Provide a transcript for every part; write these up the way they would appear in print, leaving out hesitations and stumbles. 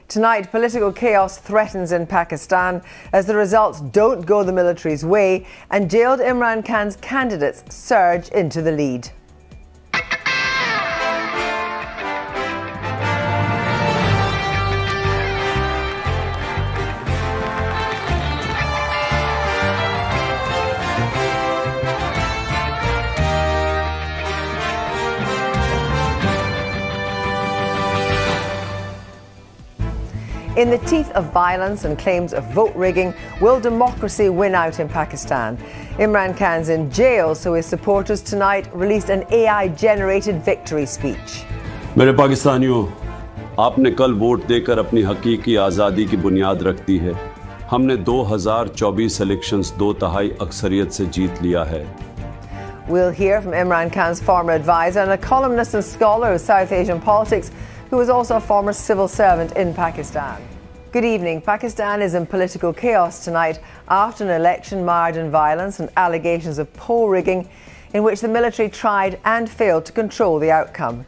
Tonight, political chaos threatens in Pakistan as the results don't go the military's way and jailed Imran Khan's candidates surge into the lead. In the teeth of violence and claims of vote rigging, will democracy win out in Pakistan? Imran Khan's in jail, so his supporters tonight released an AI-generated victory speech. मेरे पाकिस्तानियों, आपने कल vote देकर अपनी हकीकी आज़ादी की बुनियाद रख दी है। हमने 2024 इलेक्शंस 2/3 अक्सरियत से जीत लिया है। We'll hear from Imran Khan's former advisor and a columnist and scholar of South Asian politics, who was also a former civil servant in Pakistan. Good evening. Pakistan is in political chaos tonight after an election marred in violence and allegations of poll rigging in which the military tried and failed to control the outcome.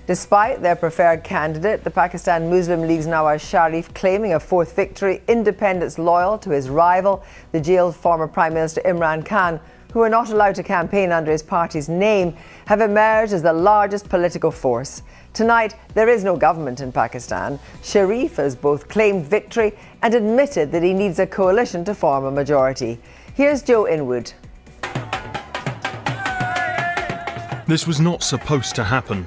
Despite their preferred candidate, the Pakistan Muslim League's Nawaz Sharif claiming a fourth victory, independents loyal to his rival, the jailed former Prime Minister Imran Khan, who are not allowed to campaign under his party's name, have emerged as the largest political force. Tonight, there is no government in Pakistan. Sharif has both claimed victory and admitted that he needs a coalition to form a majority. Here's Joe Inwood. This was not supposed to happen.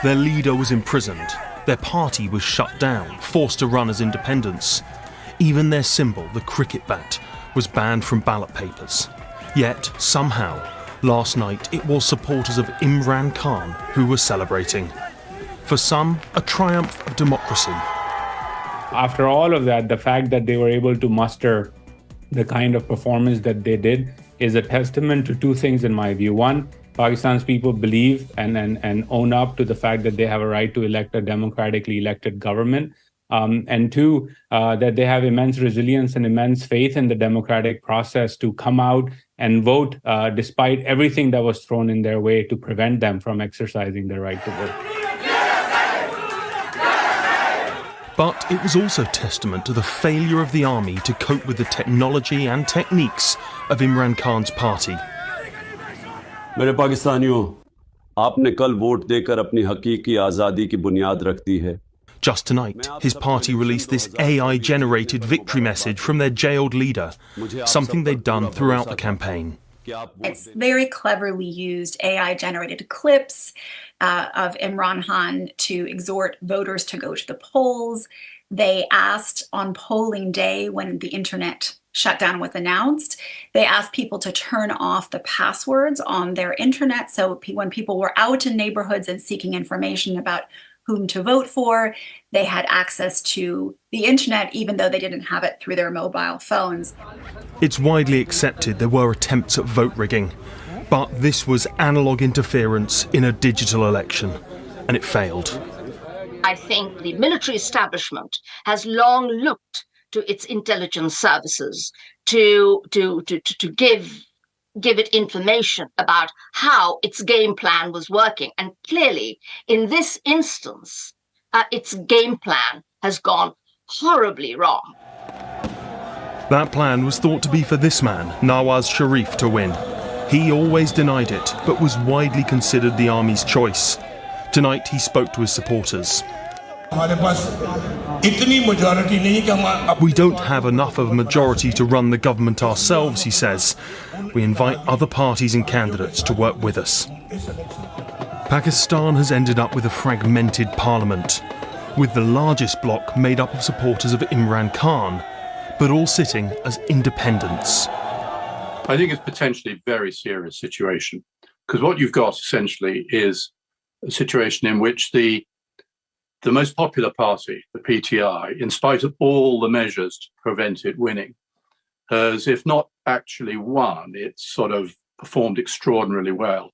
Their leader was imprisoned. Their party was shut down, forced to run as independents. Even their symbol, the cricket bat, was banned from ballot papers. Yet, somehow, last night it was supporters of Imran Khan who were celebrating. For some, a triumph of democracy. After all of that, the fact that they were able to muster the kind of performance that they did is a testament to two things in my view. One, Pakistan's people believe and own up to the fact that they have a right to elect a democratically elected government. And two, that they have immense resilience and immense faith in the democratic process to come out and vote despite everything that was thrown in their way to prevent them from exercising their right to vote. But it was also testament to the failure of the army to cope with the technology and techniques of Imran Khan's party. मेरे पाकिस्तानियों, आपने कल vote देकर अपनी हकीकी आज़ादी की बुनियाद रख दी है। Just tonight, his party released this AI-generated victory message from their jailed leader, something they'd done throughout the campaign. It's very cleverly used AI-generated clips of Imran Khan to exhort voters to go to the polls. They asked on polling day, when the internet shutdown was announced, they asked people to turn off the passwords on their internet. So when people were out in neighborhoods and seeking information about whom to vote for, they had access to the internet, even though they didn't have it through their mobile phones. It's widely accepted there were attempts at vote rigging, but this was analog interference in a digital election, and it failed. I think the military establishment has long looked to its intelligence services to give it information about how its game plan was working. And clearly, in this instance, its game plan has gone horribly wrong. That plan was thought to be for this man, Nawaz Sharif, to win. He always denied it, but was widely considered the army's choice. Tonight, he spoke to his supporters. We don't have enough of a majority to run the government ourselves, he says. We invite other parties and candidates to work with us. Pakistan has ended up with a fragmented parliament, with the largest bloc made up of supporters of Imran Khan, but all sitting as independents. I think it's potentially a very serious situation, because what you've got essentially is a situation in which the most popular party, the PTI, in spite of all the measures to prevent it winning, has, if not actually won, it's sort of performed extraordinarily well.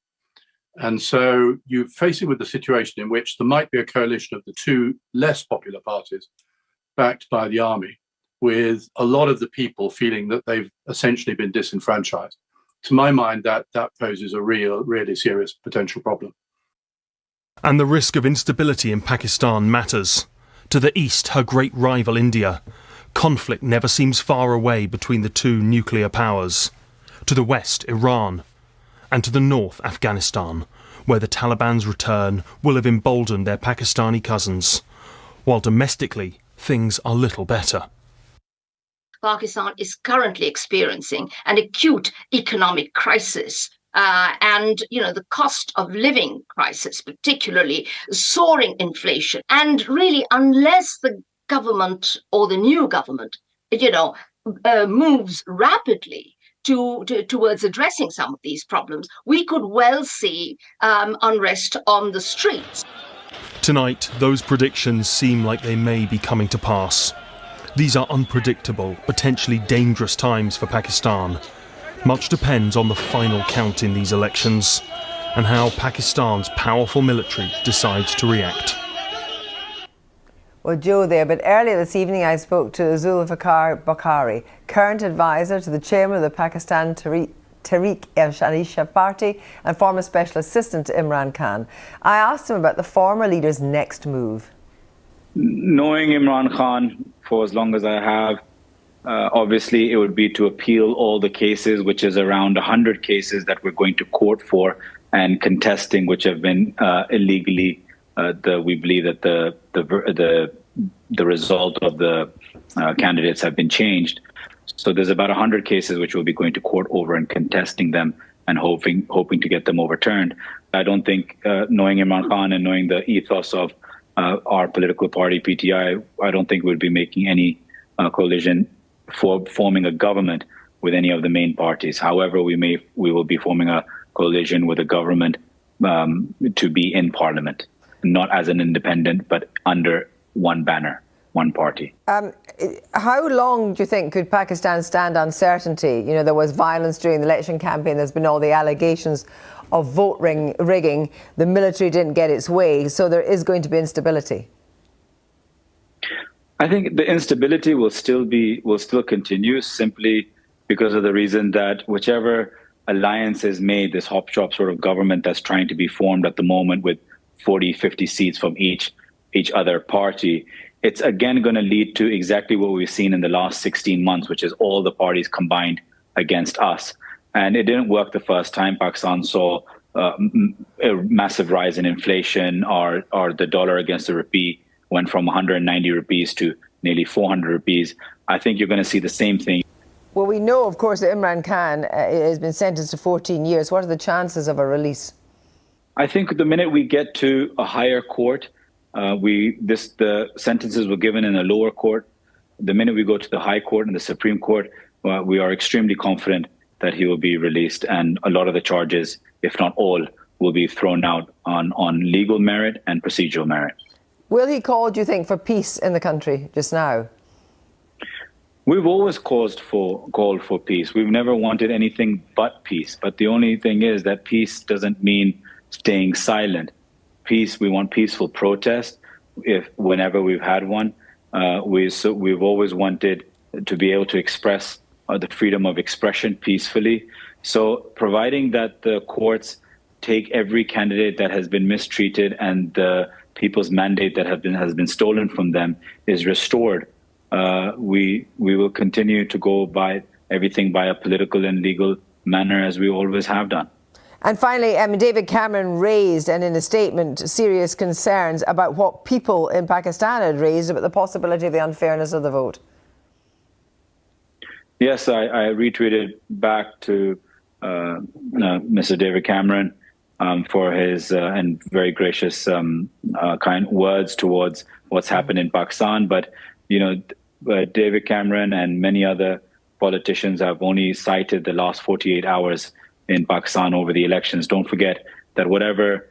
And so you're facing with the situation in which there might be a coalition of the two less popular parties backed by the army, with a lot of the people feeling that they've essentially been disenfranchised. To my mind, that poses a really serious potential problem. And the risk of instability in Pakistan matters. To the east, her great rival India. Conflict never seems far away between the two nuclear powers. To the west, Iran. And to the north, Afghanistan, where the Taliban's return will have emboldened their Pakistani cousins. While domestically, things are little better. Pakistan is currently experiencing an acute economic crisis. And, the cost of living crisis, particularly soaring inflation. And really, unless the government or the new government, moves rapidly towards addressing some of these problems, we could well see unrest on the streets. Tonight, those predictions seem like they may be coming to pass. These are unpredictable, potentially dangerous times for Pakistan. Much depends on the final count in these elections and how Pakistan's powerful military decides to react. Well, Joe there, but earlier this evening I spoke to Zulfi Bukhari, current advisor to the chairman of the Pakistan Tehreek party and former special assistant to Imran Khan. I asked him about the former leader's next move. Knowing Imran Khan for as long as I have, obviously it would be to appeal all the cases, which is around 100 cases that we're going to court for and contesting, which have been illegally. We believe that the result of the candidates have been changed. So there's about 100 cases which we'll be going to court over and contesting them and hoping to get them overturned. I don't think, knowing Imran Khan and knowing the ethos of our political party, PTI, I don't think we'll be making any coalition for forming a government with any of the main parties. However, we will be forming a coalition with a government to be in parliament, not as an independent, but under one banner, one party. How long do you think could Pakistan stand uncertainty? There was violence during the election campaign. There's been all the allegations of vote rigging. The military didn't get its way, so there is going to be instability. I think the instability will still continue simply because of the reason that whichever alliance is made, this hop-chop sort of government that's trying to be formed at the moment with 40, 50 seats from each other party, it's again going to lead to exactly what we've seen in the last 16 months, which is all the parties combined against us. And it didn't work the first time. Pakistan saw a massive rise in inflation, or the dollar against the rupee went from 190 rupees to nearly 400 rupees. I think you're going to see the same thing. Well, we know, of course, that Imran Khan has been sentenced to 14 years. What are the chances of a release? I think the minute we get to a higher court, the sentences were given in a lower court. The minute we go to the high court and the Supreme Court, we are extremely confident that he will be released, and a lot of the charges, if not all, will be thrown out on legal merit and procedural merit. Will he call, do you think, for peace in the country just now? We've always called for peace. We've never wanted anything but peace. But the only thing is that peace doesn't mean staying silent. Peace, we want peaceful protest. Whenever we've had one, we've always wanted to be able to express the freedom of expression peacefully. So providing that the courts take every candidate that has been mistreated and the people's mandate that has been stolen from them is restored, we will continue to go by everything by a political and legal manner as we always have done. And finally, David Cameron raised, and in a statement, serious concerns about what people in Pakistan had raised about the possibility of the unfairness of the vote. Yes, I retweeted back to Mr. David Cameron for his and very gracious kind words towards what's happened in Pakistan. But, David Cameron and many other politicians have only cited the last 48 hours in Pakistan over the elections. Don't forget that whatever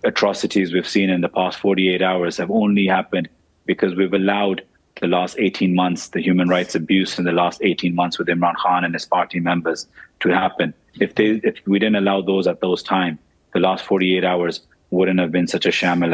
atrocities we've seen in the past 48 hours have only happened because we've allowed the last 18 months, the human rights abuse in the last 18 months with Imran Khan and his party members to happen. If we didn't allow those at those times, the last 48 hours wouldn't have been such a sham election.